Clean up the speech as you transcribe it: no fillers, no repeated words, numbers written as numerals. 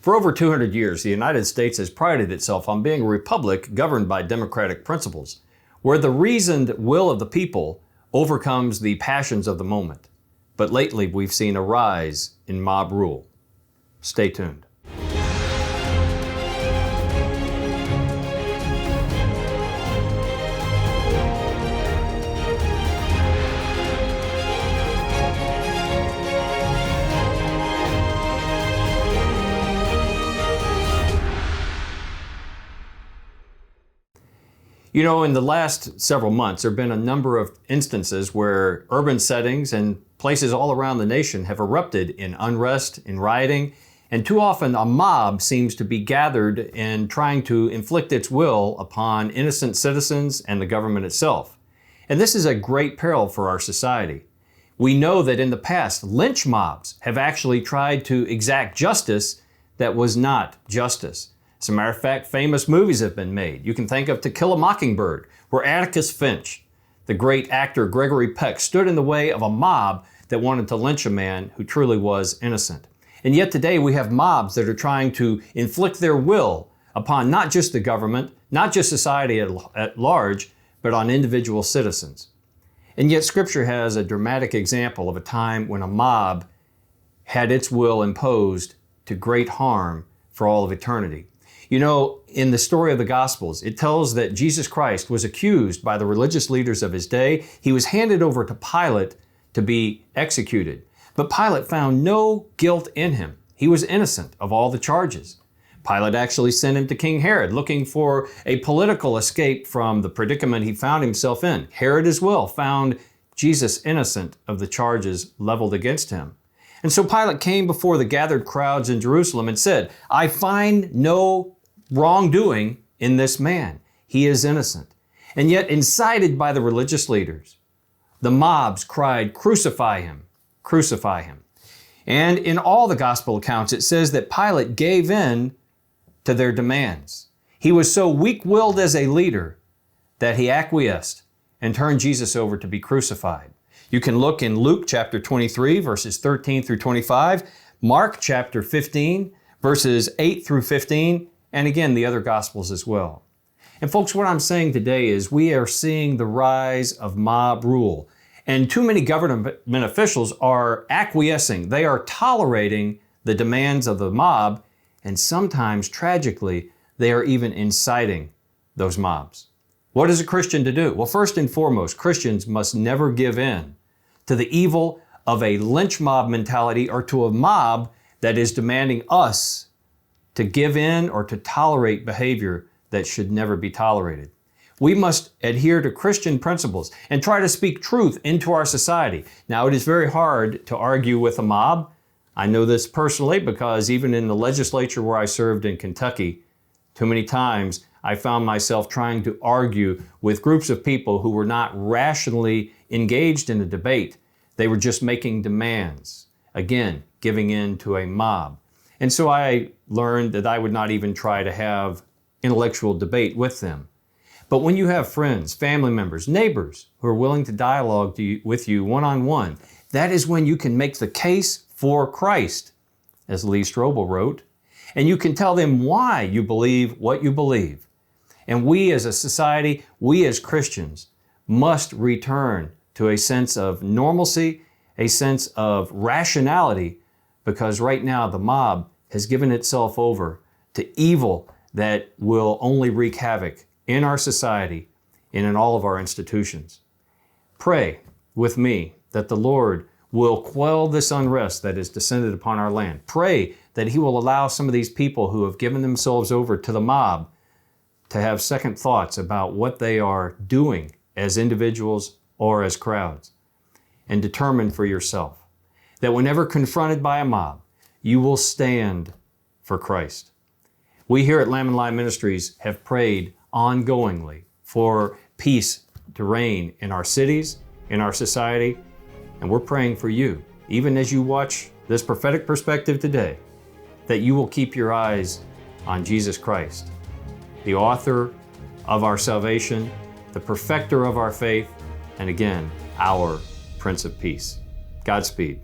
For over 200 years, the United States has prided itself on being a republic governed by democratic principles, where the reasoned will of the people overcomes the passions of the moment. But lately, we've seen a rise in mob rule. Stay tuned. You know, in the last several months, there have been a number of instances where urban settings and places all around the nation have erupted in unrest, in rioting, and too often a mob seems to be gathered and trying to inflict its will upon innocent citizens and the government itself. And this is a great peril for our society. We know that in the past, lynch mobs have actually tried to exact justice that was not justice. As a matter of fact, famous movies have been made. You can think of To Kill a Mockingbird, where Atticus Finch, the great actor Gregory Peck, stood in the way of a mob that wanted to lynch a man who truly was innocent. And yet today we have mobs that are trying to inflict their will upon not just the government, not just society at large, but on individual citizens. And yet Scripture has a dramatic example of a time when a mob had its will imposed to great harm for all of eternity. You know, in the story of the Gospels, it tells that Jesus Christ was accused by the religious leaders of his day. He was handed over to Pilate to be executed. But Pilate found no guilt in him. He was innocent of all the charges. Pilate actually sent him to King Herod, looking for a political escape from the predicament he found himself in. Herod as well found Jesus innocent of the charges leveled against him. And so Pilate came before the gathered crowds in Jerusalem and said, "I find no wrongdoing in this man. He is innocent." And yet, incited by the religious leaders, the mobs cried, "Crucify him, crucify him." And in all the gospel accounts, it says that Pilate gave in to their demands. He was so weak-willed as a leader that he acquiesced and turned Jesus over to be crucified. You can look in Luke chapter 23, verses 13 through 25, Mark chapter 15, verses 8 through 15, and again, the other Gospels as well. And folks, what I'm saying today is we are seeing the rise of mob rule. And too many government officials are acquiescing. They are tolerating the demands of the mob, and sometimes, tragically, they are even inciting those mobs. What is a Christian to do? Well, first and foremost, Christians must never give in to the evil of a lynch mob mentality or to a mob that is demanding us to give in or to tolerate behavior that should never be tolerated. We must adhere to Christian principles and try to speak truth into our society. Now, it is very hard to argue with a mob. I know this personally because even in the legislature where I served in Kentucky, too many times I found myself trying to argue with groups of people who were not rationally engaged in a debate. They were just making demands, again, giving in to a mob. And so I learned that I would not even try to have intellectual debate with them. But when you have friends, family members, neighbors who are willing to dialogue with you one-on-one, that is when you can make the case for Christ, as Lee Strobel wrote, and you can tell them why you believe what you believe. And we as a society, we as Christians, must return to a sense of normalcy, a sense of rationality, because right now the mob has given itself over to evil that will only wreak havoc in our society and in all of our institutions. Pray with me that the Lord will quell this unrest that has descended upon our land. Pray that He will allow some of these people who have given themselves over to the mob to have second thoughts about what they are doing as individuals or as crowds, and determine for yourself that whenever confronted by a mob, you will stand for Christ. We here at Lamb Lion Ministries have prayed ongoingly for peace to reign in our cities, in our society, and we're praying for you, even as you watch this prophetic perspective today, that you will keep your eyes on Jesus Christ, the author of our salvation, the perfecter of our faith, and again, our Prince of Peace. Godspeed.